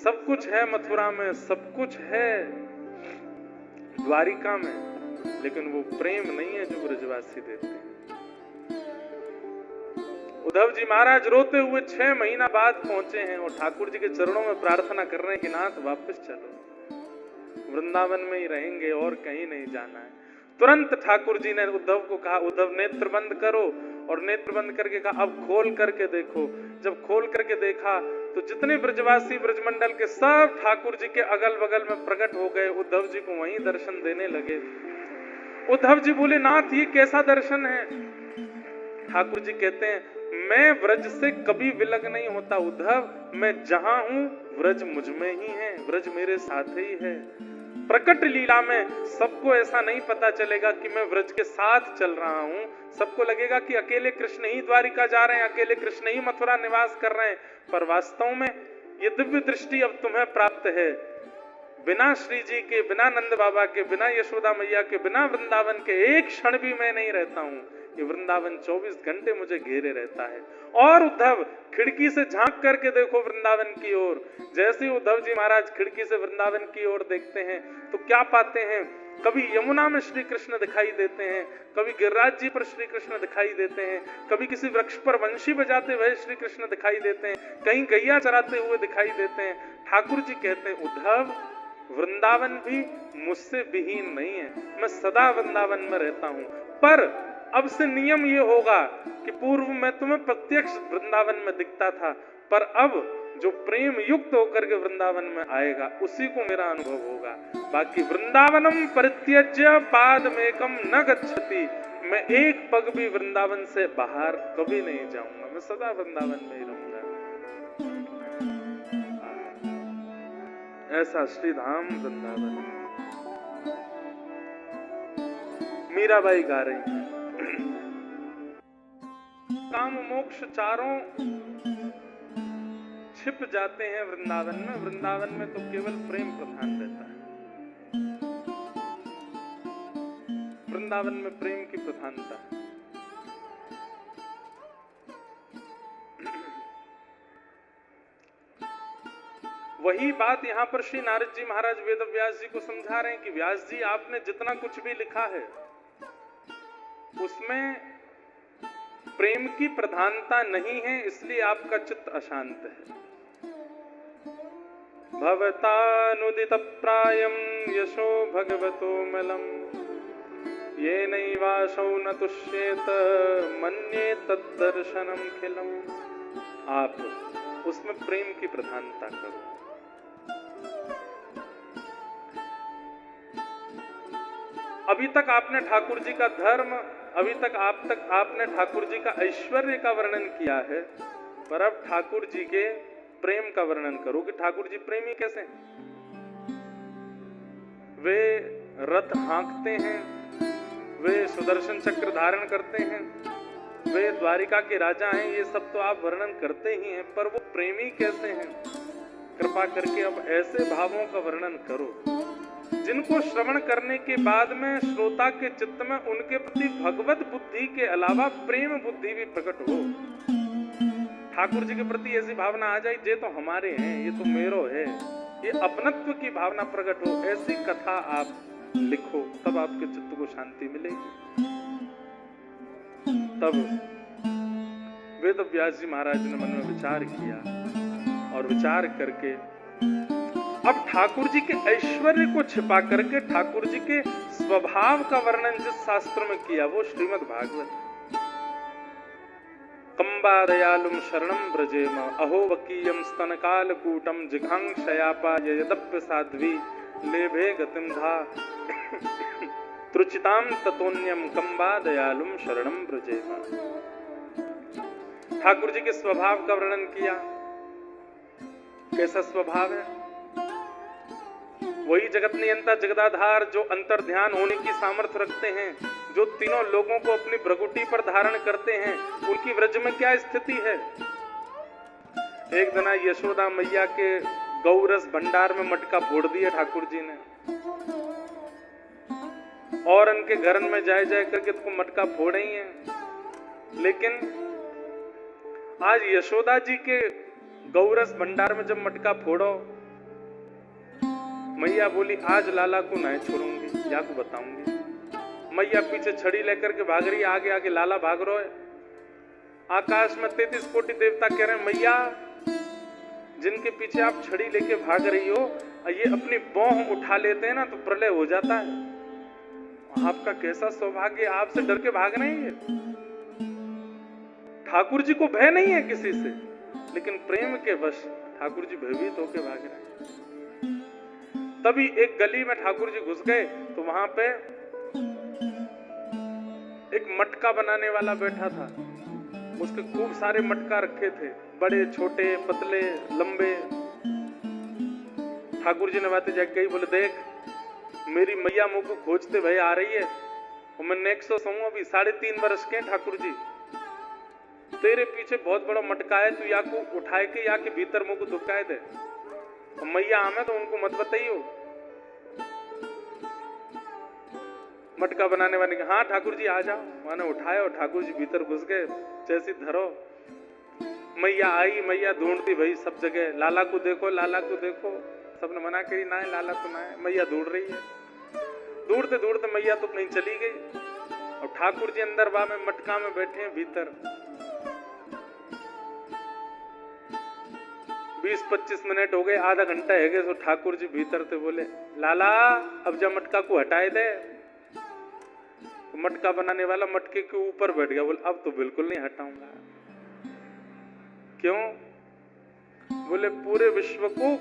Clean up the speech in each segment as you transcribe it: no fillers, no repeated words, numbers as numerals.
सब कुछ है मथुरा में, सब कुछ है द्वारिका में, लेकिन वो प्रेम नहीं है जो ब्रजवासी देते हैं। उद्धव जी महाराज रोते हुए 6 महीना बाद पहुंचे हैं और ठाकुर जी के चरणों में प्रार्थना कर रहे हैं कि नाथ वापस चलो, वृंदावन में ही रहेंगे और कहीं नहीं जाना है। तुरंत ठाकुर जी ने उद्धव को कहा, उद्धव नेत्र बंद करो, और नेत्र बंद करके कहा अब खोल करके देखो। जब खोल करके देखा तो जितने ब्रजवासी ब्रजमंडल के सब ठाकुर जी के अगल बगल में प्रकट हो गए, उद्धव जी को वहीं दर्शन देने लगे। उद्धव जी बोले, नाथ ये कैसा दर्शन है? ठाकुर जी कहते हैं, मैं व्रज से कभी विलग नहीं होता उद्धव, मैं जहां हूं व्रज मुझ में ही है, व्रज मेरे साथ ही है। प्रकट लीला में सबको ऐसा नहीं पता चलेगा कि मैं व्रज के साथ चल रहा हूं, सबको लगेगा कि अकेले कृष्ण ही द्वारिका जा रहे हैं, अकेले कृष्ण ही मथुरा निवास कर रहे हैं, पर वास्तव में ये दिव्य दृष्टि अब तुम्हें प्राप्त है। बिना श्री जी के, बिना नंद बाबा के, बिना यशोदा मैया के, बिना वृंदावन के एक क्षण भी मैं नहीं रहता हूं। ये वृंदावन 24 घंटे मुझे घेरे रहता है। और उद्धव खिड़की से झांक करके देखो वृंदावन की ओर। जैसे उद्धव जी महाराज खिड़की से वृंदावन की ओर देखते हैं तो क्या पाते हैं? कभी यमुना में श्री कृष्ण दिखाई देते हैं, कभी गिरिराज जी पर श्री कृष्ण दिखाई देते हैं, कभी किसी वृक्ष पर वंशी बजाते हुए श्री कृष्ण दिखाई देते हैं, कहीं गैया चराते हुए दिखाई देते हैं। ठाकुर जी कहते हैं, उद्धव वृंदावन भी मुझसे विहीन नहीं है, मैं सदा वृंदावन में रहता हूं, पर अब से नियम ये होगा कि पूर्व में तुम्हें प्रत्यक्ष वृंदावन में दिखता था, पर अब जो प्रेम युक्त होकर के वृंदावन में आएगा उसी को मेरा अनुभव होगा। बाकी वृंदावनम परित्यज्य पादमेकम न गच्छति, मैं एक पग भी वृंदावन से बाहर कभी नहीं जाऊंगा, मैं सदा वृंदावन में ही रहूंगा। ऐसा श्रीधाम वृंदावन। मीराबाई गा रही है, काम मोक्ष चारों छिप जाते हैं वृंदावन में, वृंदावन में तो केवल प्रेम प्रधान रहता है, वृंदावन में प्रेम की प्रधानता है। वही बात यहाँ पर श्री नारद जी महाराज वेद व्यास जी को समझा रहे हैं कि व्यास जी आपने जितना कुछ भी लिखा है उसमें प्रेम की प्रधानता नहीं है, इसलिए आपका चित्त अशांत है। भवतानुदित प्रायम यशो भगवतो मलम ये नैवासौ न तुष्येत मन्ये तद्दर्शनम खिलम। आप उसमें प्रेम की प्रधानता करो। अभी तक आपने ठाकुर जी का धर्म, अभी तक आपने ठाकुर जी का ऐश्वर्य का वर्णन किया है, पर अब ठाकुर जी के प्रेम का वर्णन करो कि ठाकुर जी प्रेमी कैसे हैं। वे रथ हाँकते हैं, वे सुदर्शन चक्र धारण करते हैं, वे द्वारिका के राजा हैं, ये सब तो आप वर्णन करते ही हैं, पर वो प्रेमी कैसे हैं? कृपा करके अब ऐसे भावों का वर्णन करो जिनको श्रवण करने के बाद में श्रोता के चित्त में उनके प्रति भगवत बुद्धि के अलावा प्रेम बुद्धि भी प्रकट हो। ठाकुर जी के प्रति ऐसी भावना आ जाए, ये तो हमारे हैं, ये तो मेरो है, ये अपनत्व की भावना प्रकट हो। ऐसी कथा आप लिखो, तब आपके चित्त को शांति मिलेगी। तब वेद व्यास जी महाराज ने मन में विचार किया और विचार करके अब ठाकुर जी के ऐश्वर्य को छिपा करके ठाकुर जी के स्वभाव का वर्णन जिस शास्त्र में किया वो श्रीमद् भागवत। कंबा दयालुम शरणम ब्रजेम अहो वकीयम स्तनकालकूटम जिघांक्षयापा यदप्य साध्वी लेभे गतिम धा त्रुचिताम ततोन्यम कंबा दयालुम शरणम ब्रजेम। ठाकुर जी के स्वभाव का वर्णन किया। कैसा स्वभाव है? वही जगत नियंता जगदाधार जो अंतर ध्यान होने की सामर्थ्य रखते हैं, जो तीनों लोगों को अपनी भ्रगुटी पर धारण करते हैं, उनकी व्रज में क्या स्थिति है? एक दिन यशोदा मैया के गौरस भंडार में मटका फोड़ दिया ठाकुर जी ने, और उनके घर में जाए जाए करके तो मटका फोड़े ही हैं। लेकिन आज यशोदा जी के गौरस भंडार में जब मटका फोड़ो मैया बोली आज लाला को नहीं छोड़ूंगी, या को बताऊंगी। मैया पीछे छड़ी लेकर के भाग रही, आगे आगे लाला भाग रहा है। आकाश में 33 कोटि देवता कह रहे हैं मैया जिनके पीछे आप छड़ी लेके भाग रही हो, ये अपनी भौं उठा लेते हैं ना तो प्रलय हो जाता है। आपका कैसा सौभाग्य, आपसे डर के भाग रहे हैं। ठाकुर जी को भय नहीं है किसी से, लेकिन प्रेम के वश ठाकुर जी भयभीत होके भाग रहे हैं। तभी एक गली में ठाकुर जी घुस गए तो वहां पे एक मटका बनाने वाला बैठा था। उसके खूब सारे मटका रखे थे, बड़े छोटे पतले लंबे। ठाकुर जी ने बातें जाके कही, बोले देख मेरी मैया मुंह को खोजते भय आ रही है और मैं नेक्सो सहूं अभी 3.5 वर्ष के ठाकुर जी, तेरे पीछे बहुत बड़ा मटका है, तू या को उठाए के या के भीतर मुंह को दुबकाए दे। और मैया हमें तो उनको मत बताइयो। मटका बनाने वाले के हाँ ठाकुर जी आ जाओ। मैंने उठाया और ठाकुर जी भीतर घुस गए। जैसी धरो मैया आई, मैया ढूंढती भाई सब जगह, लाला को देखो लाला को देखो। सबने मना करी ना है लाला तो ना है, मैया ढूंढ रही है। ढूंढते ढूंढते मैया तो कहीं चली गई और ठाकुर जी अंदर बा में मटका में बैठे हैं भीतर। 20-25 मिनट हो गए, आधा घंटा है गए, तो ठाकुर जी भीतर थे। बोले लाला अब जब मटका को हटाए दे। तो मटका बनाने वाला मटके के ऊपर बैठ गया। बोले अब तो बिल्कुल नहीं हटाऊंगा। क्यों? बोले पूरे विश्व को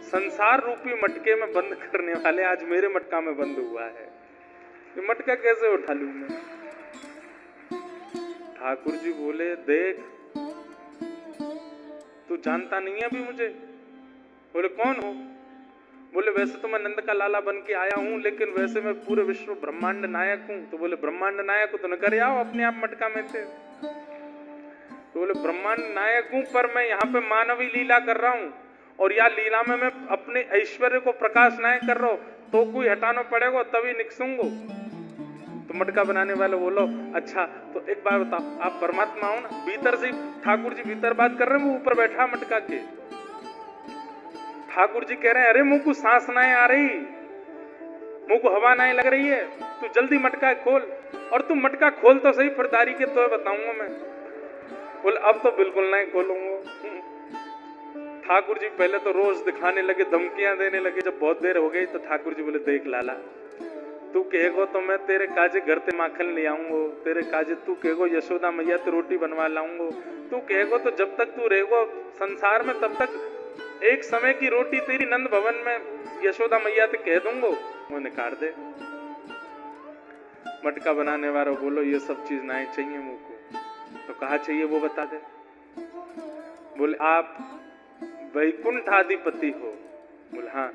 संसार रूपी मटके में बंद करने वाले आज मेरे मटका में बंद हुआ है, ये मटका कैसे उठा लूं मैं? ठाकुर जी बोले देख तू जानता नहीं है अभी मुझे। बोले कौन हो? बोले वैसे तो मैं नंद का लाला बन के आया हूं, लेकिन वैसे मैं पूरे विश्व ब्रह्मांड नायक हूं। तो बोले ब्रह्मांड नायक हो तो न कर आओ अपने आप मटका में थे। तो बोले ब्रह्मांड नायक हूं पर मैं यहाँ पे मानवी लीला कर रहा हूं और या लीला में मैं अपने ऐश्वर्य को प्रकाश नायक कर रहा हूं, तो कोई हटाना पड़ेगा तभी निकसूंगो। तो मटका बनाने वाले बोलो अच्छा तो एक बार बताओ आप परमात्मा हो ना? भीतर से ठाकुर जी भीतर बात कर रहे हैं, वो ऊपर बैठा मटका के। ठाकुर जी कह रहे हैं अरे मुंह को सांस ना आ रही, मुंह को हवा ना लग रही है, तू जल्दी मटका खोल। और तू मटका खोल तो सही, फिर दारी के तो बताऊंगा मैं। बोले अब तो बिल्कुल नहीं खोलूंगा। ठाकुर जी पहले तो रोज दिखाने लगे, धमकियां देने लगे। जब बहुत देर हो गई तो ठाकुर जी बोले देख लाला तू कहेगो तो मैं तेरे काजे घर ते माखन ले आऊंगो, तेरे काजे तू कहेगो यशोदा मैया ते रोटी बनवा लाऊंगो, तू कहेगो तो जब तक तू रहेगो संसार में तब तक एक समय की रोटी तेरी नंद भवन में यशोदा मैया ते कह दूंगो, वो निकाल दे। मटका बनाने वाला बोलो ये सब चीज नहीं चाहिए मुंह को। तो कहा चाहिए वो बता दे। बोले आप वैकुंठाधिपति हो। बोले हाँ।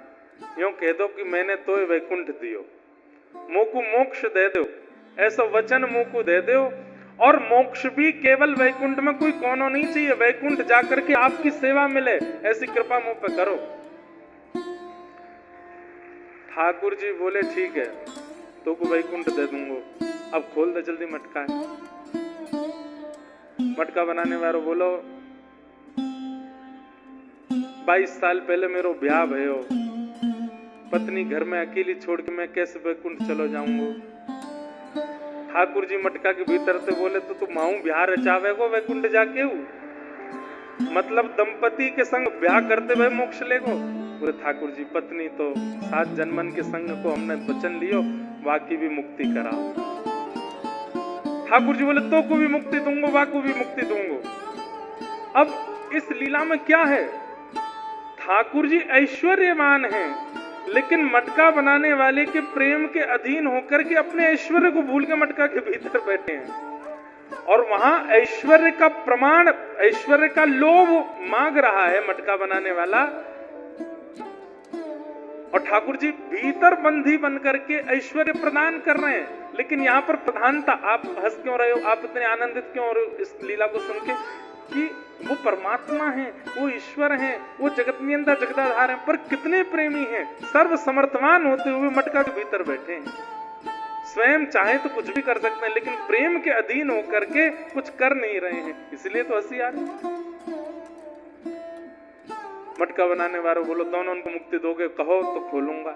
यूं कह दो कि मैंने तो वैकुंठ दियो, मुंह को मोक्ष दे दो, ऐसा वचन मुंह को दे दो। और मोक्ष भी केवल वैकुंठ में कोई कोनो नहीं चाहिए, वैकुंठ जाकर के आपकी सेवा मिले, ऐसी कृपा मुंह पे करो। ठाकुर जी बोले ठीक है तो को वैकुंठ दे दूंगो, अब खोल दे जल्दी मटका है। मटका बनाने वालों बोलो 22 साल पहले मेरो ब्याह भयो, पत्नी घर में अकेली छोड़ के मैं कैसे वैकुंठ चलो जाऊंगो। ठाकुर जी मटका के भीतर से बोले तो तू माऊ ब्याह रचावेगो वैकुंठ जाके हूँ, मतलब दंपति के संग ब्याह करते हुए मोक्ष लेगो। बोले ठाकुर जी पत्नी तो 7 जन्मन के संग को हमने वचन लियो, बाकी भी मुक्ति कराओ। ठाकुर जी बोले तो को भी मुक्ति दूंगो, वाकू भी मुक्ति दूंगो। अब इस लीला में क्या है, ठाकुर जी ऐश्वर्यवान हैं, लेकिन मटका बनाने वाले के प्रेम के अधीन होकर के अपने ऐश्वर्य को भूल के मटका के भीतर बैठे हैं। और वहां ऐश्वर्य का प्रमाण, ऐश्वर्य का लोभ मांग रहा है मटका बनाने वाला, और ठाकुर जी भीतर बंधी बन करके ऐश्वर्य प्रदान कर रहे हैं। लेकिन यहाँ पर प्रधानता, आप हंस क्यों रहे हो, आप इतने आनंदित क्यों हो रहे हो इस लीला को सुन के, कि वो परमात्मा हैं, वो ईश्वर हैं, वो जगत नियंता जगदाधार हैं, पर कितने प्रेमी हैं, सर्व समर्थवान होते हुए मटका के भीतर बैठे हैं। स्वयं चाहे तो कुछ भी कर सकते हैं, लेकिन प्रेम के अधीन होकर के कुछ कर नहीं रहे हैं, इसलिए तो हंसी आ रही। मटका बनाने वाले बोलो दोनों को मुक्ति दोगे, कहो तो खोलूंगा।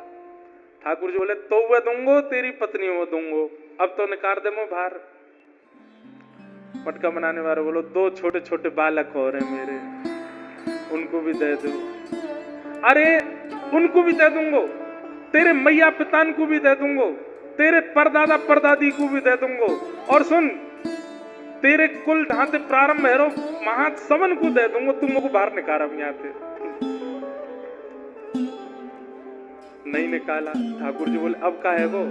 ठाकुर जी बोले तो वह दूंगो, तेरी पत्नी वो दूंगो, अब तो निकाल दे मो बाहर। मटका बनाने वाले बोलो दो छोटे छोटे बालक और हैं मेरे, उनको भी दे दो। अरे उनको भी दे दूंगो, तेरे मैया पितान को भी दे दूंगो, तेरे परदादा परदादी को भी दे दूंगो, और सुन तेरे कुल ढांते प्रारंभ है महासवन को दे दूंगो, तुम को बाहर निकाला यहाँ से। नहीं निकाला। ठाकुर जी बोले अब का है वो?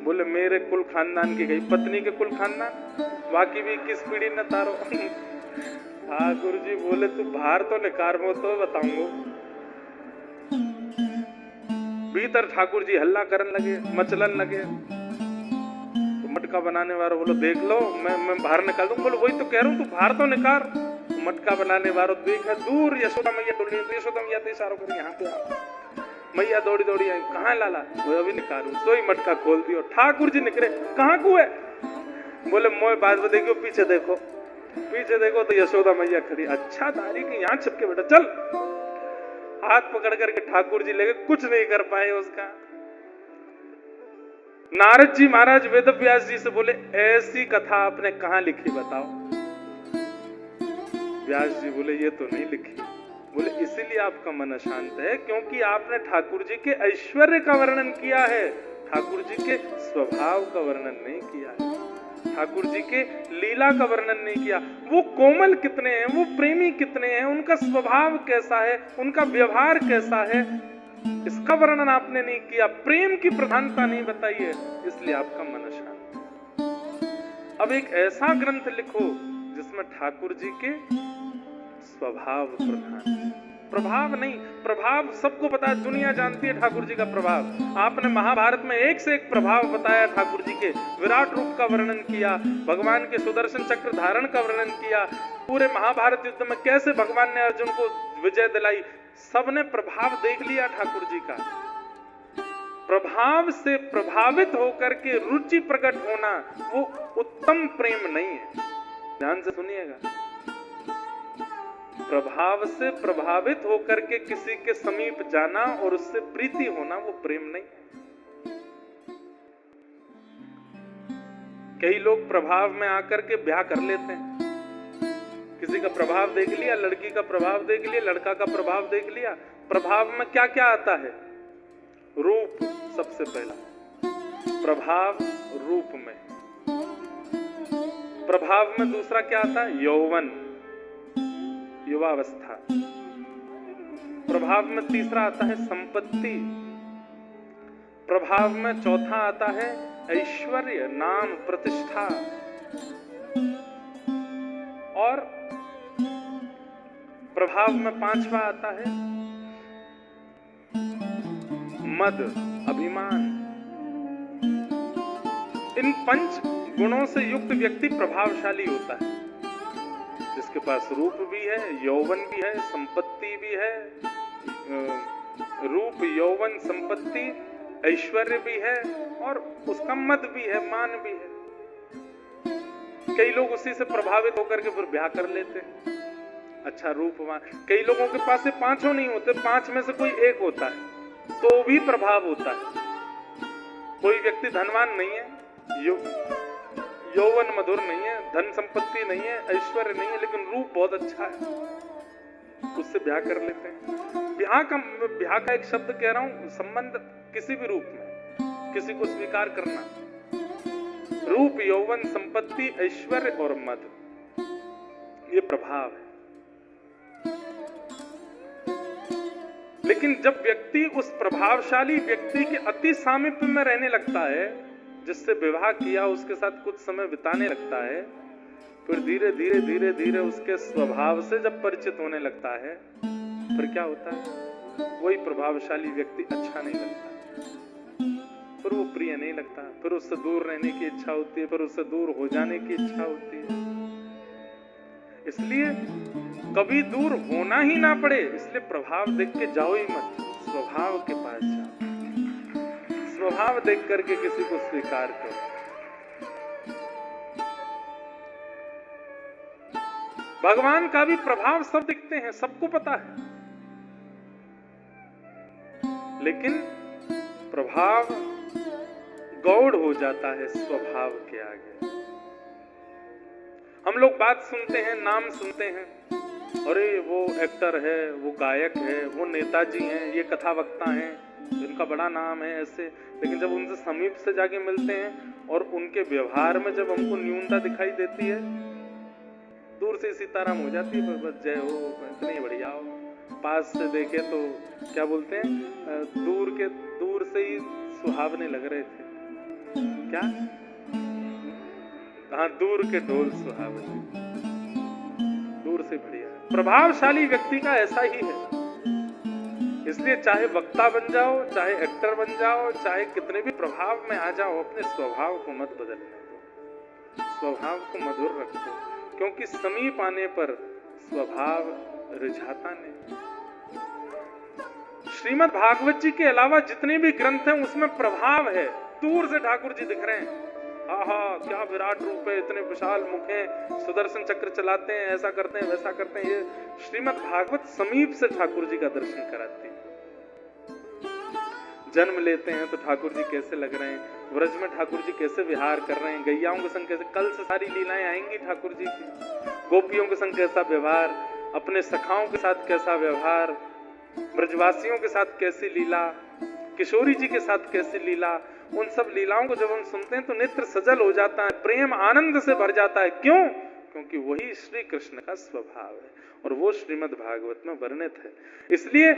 बोले मेरे कुल खानदान की गई, पत्नी के कुल खानदान, बाकी भी 21 पीढ़ी न तारो। ठाकुर जी बोले तू बाहर तो निकार मो तो बताऊंगो। भीतर ठाकुर जी हल्ला करने लगे, मचलन लगे। तो मटका बनाने वाला बोलो देख लो मैं बाहर निकाल दूं। बोलो वही तो कह रहा हूं, तू बाहर तो निकाल। तो मटका बनाने वाला देखा दूर यशोदा मैया डोली, तो यशोदा मैया तो इशारा कर यहाँ पे आ। मैया दौड़ी दौड़ी आई, कहाँ लाला? वो अभी निकालू। तो ही मटका खोल दियो। ठाकुर जी निकले, कहाँ को है? बोले मोए बात देखो, पीछे देखो, पीछे देखो तो यशोदा मैया खड़ी। अच्छा तारी की यहाँ छिपके बेटा चल। हाथ पकड़ करके ठाकुर जी लेके, कुछ नहीं कर पाए उसका। नारद जी महाराज वेद व्यास जी से बोले ऐसी कथा आपने कहां लिखी बताओ। व्यास जी बोले ये तो नहीं लिखी। बोले इसीलिए आपका मन अशांत है क्योंकि आपने ठाकुर जी के ऐश्वर्य का वर्णन किया है, ठाकुर जी के स्वभाव का वर्णन नहीं किया है, ठाकुर जी के लीला का वर्णन नहीं किया। वो कोमल कितने हैं, वो प्रेमी कितने हैं, उनका स्वभाव कैसा है, उनका व्यवहार कैसा है, इसका वर्णन आपने नहीं किया, प्रेम की प्रधानता नहीं बताई है, इसलिए आपका मन अशांत। अब एक ऐसा ग्रंथ लिखो जिसमें ठाकुर जी के स्वभाव प्रधान, प्रभाव नहीं। प्रभाव सबको पता है, दुनिया जानती है ठाकुर जी का प्रभाव। आपने महाभारत में एक से एक प्रभाव बताया ठाकुर जी के, विराट रूप का वर्णन किया, भगवान के सुदर्शन चक्र धारण का वर्णन किया, पूरे महाभारत युद्ध में कैसे भगवान ने अर्जुन को विजय दिलाई, सबने प्रभाव देख लिया ठाकुर जी का। प्रभाव से प्रभावित होकर के रुचि प्रकट होना वो उत्तम प्रेम नहीं है। ध्यान से सुनिएगा, प्रभाव से प्रभावित होकर के किसी के समीप जाना और उससे प्रीति होना वो प्रेम नहीं है। कई लोग प्रभाव में आकर के ब्याह कर लेते हैं। किसी का प्रभाव देख लिया, लड़की का प्रभाव देख लिया, लड़का का प्रभाव देख लिया। प्रभाव में क्या क्या आता है? रूप सबसे पहला, प्रभाव रूप में। प्रभाव में दूसरा क्या आता है? यौवन, युवावस्था। प्रभाव में तीसरा आता है संपत्ति। प्रभाव में चौथा आता है ऐश्वर्य, नाम, प्रतिष्ठा। और प्रभाव में पांचवा आता है मद, अभिमान। इन 5 गुणों से युक्त व्यक्ति प्रभावशाली होता है, जिसके पास रूप भी है, यौवन भी है, संपत्ति भी है, रूप, यौवन, संपत्ति, ऐश्वर्य भी है, और उसका मद भी है, मान भी है। कई लोग उसी से प्रभावित होकर के फिर ब्याह कर लेते हैं। अच्छा रूपवान, कई लोगों के पास से 5 नहीं होते, 5 में से कोई एक होता है तो भी प्रभाव होता है। कोई व्यक्ति धनवान नहीं है, यौवन मधुर नहीं है, धन संपत्ति नहीं है, ऐश्वर्य नहीं है, लेकिन रूप बहुत अच्छा है, उससे ब्याह कर लेते हैं। ब्याह का एक शब्द कह रहा हूं, संबंध किसी भी रूप में, किसी को स्वीकार करना। रूप, यौवन, संपत्ति, ऐश्वर्य और मद, ये प्रभाव है। लेकिन जब व्यक्ति उस प्रभावशाली व्यक्ति के अति सामीप्य में रहने लगता है, जिससे विवाह किया, उसके साथ कुछ समय बिताने लगता है, फिर धीरे धीरे धीरे धीरे उसके स्वभाव से जब परिचित होने लगता है, फिर क्या होता है? वही प्रभावशाली व्यक्ति अच्छा नहीं लगता, फिर वो प्रिय नहीं लगता, फिर उससे दूर रहने की इच्छा होती है, फिर उससे दूर हो जाने की इच्छा होती है। इसलिए कभी दूर होना ही ना पड़े, इसलिए प्रभाव देख के जाओ ही मत, स्वभाव के पास जाओ। स्वभाव देख करके किसी को स्वीकार करो। भगवान का भी प्रभाव सब दिखते हैं, सबको पता है। लेकिन प्रभाव गौड़ हो जाता है स्वभाव के आगे। हम लोग बात सुनते हैं, नाम सुनते हैं, अरे वो एक्टर है, वो गायक है, वो नेताजी हैं, ये कथा वक्ता हैं, इनका बड़ा नाम है ऐसे। लेकिन जब उनसे समीप से जाके मिलते हैं और उनके व्यवहार में जब हमको न्यूनता दिखाई देती है, दूर से सीताराम हो जाती है, बस जय हो, इतनी बढ़िया हो। पास से देखे तो क्या बोलते हैं, दूर से ही सुहावने लग रहे थे। क्या? हाँ, दूर के ढोल सुहावने, दूर से बढ़िया। प्रभावशाली व्यक्ति का ऐसा ही है। इसलिए चाहे वक्ता बन जाओ, चाहे एक्टर बन जाओ, चाहे कितने भी प्रभाव में आ जाओ, अपने स्वभाव को मत बदलने दो, स्वभाव को मधुर रखो, क्योंकि समीप आने पर स्वभाव रिझाता नहीं। श्रीमद् भागवत जी के अलावा जितने भी ग्रंथ हैं उसमें प्रभाव है। दूर से ठाकुर जी दिख रहे हैं, आहा क्या विराट रूप है, इतने विशाल मुख हैं, सुदर्शन चक्र चलाते हैं, ऐसा करते हैं, वैसा करते हैं। ये श्रीमद् भागवत समीप से ठाकुर जी का दर्शन कराती है। जन्म लेते हैं तो ठाकुर जी कैसे लग रहे हैं, व्रज में ठाकुर जी कैसे विहार कर रहे हैं, गैयाओं के संग कैसे, कल से सारी लीलाएं आएंगी ठाकुर जी की। गोपियों के संग कैसा व्यवहार, अपने सखाओं के साथ कैसा व्यवहार, ब्रजवासियों के साथ कैसी लीला, किशोरी जी के साथ कैसी लीला, उन सब लीलाओं को जब हम सुनते हैं तो नेत्र सजल हो जाता है, प्रेम आनंद से भर जाता है। क्यों? क्योंकि वही श्री कृष्ण का स्वभाव है और वो श्रीमद् भागवत में वर्णित है। इसलिए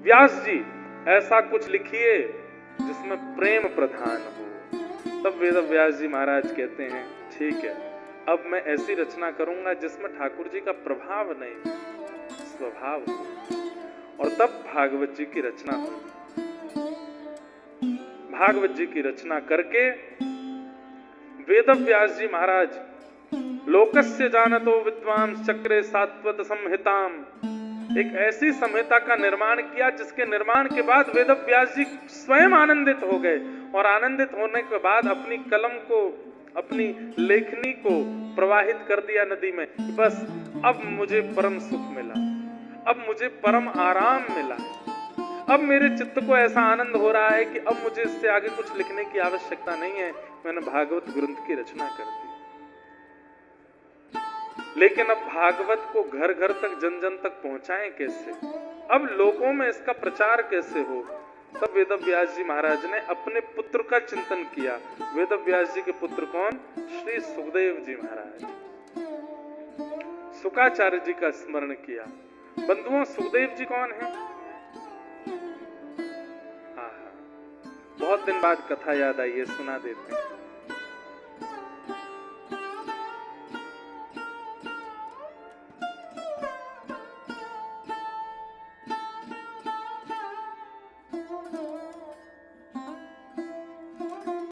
व्यास जी ऐसा कुछ लिखिए जिसमें प्रेम प्रधान हो। तब वेद व्यास जी महाराज कहते हैं, ठीक है, अब मैं ऐसी रचना करूंगा जिसमें ठाकुर जी का प्रभाव नहीं, स्वभाव हो। और तब भागवत जी की रचना हुई। भागवत जी की रचना करके वेद व्यास जी महाराज लोकस्य जानतो विद्वांस चक्रे सात्वत संहिताम, एक ऐसी संहिता का निर्माण किया जिसके निर्माण के बाद वेद व्यास जी स्वयं आनंदित हो गए और आनंदित होने के बाद अपनी कलम को, अपनी लेखनी को प्रवाहित कर दिया नदी में। बस अब मुझे परम सुख मिला, अब मुझे परम आराम मिला, अब मेरे चित्त को ऐसा आनंद हो रहा है कि अब मुझे इससे आगे कुछ लिखने की आवश्यकता नहीं है, मैंने भागवत ग्रंथ की रचना कर दी। लेकिन अब भागवत को घर घर तक, जन जन तक पहुंचाएं कैसे, अब लोगों में इसका प्रचार कैसे हो। तब वेद व्यास जी महाराज ने अपने पुत्र का चिंतन किया। वेद व्यास जी के पुत्र कौन? श्री सुखदेव जी महाराज। शुकाचार्य जी का स्मरण किया। बंधुओं, सुखदेव जी कौन है? बहुत दिन बाद कथा याद आई है, सुना देते हैं।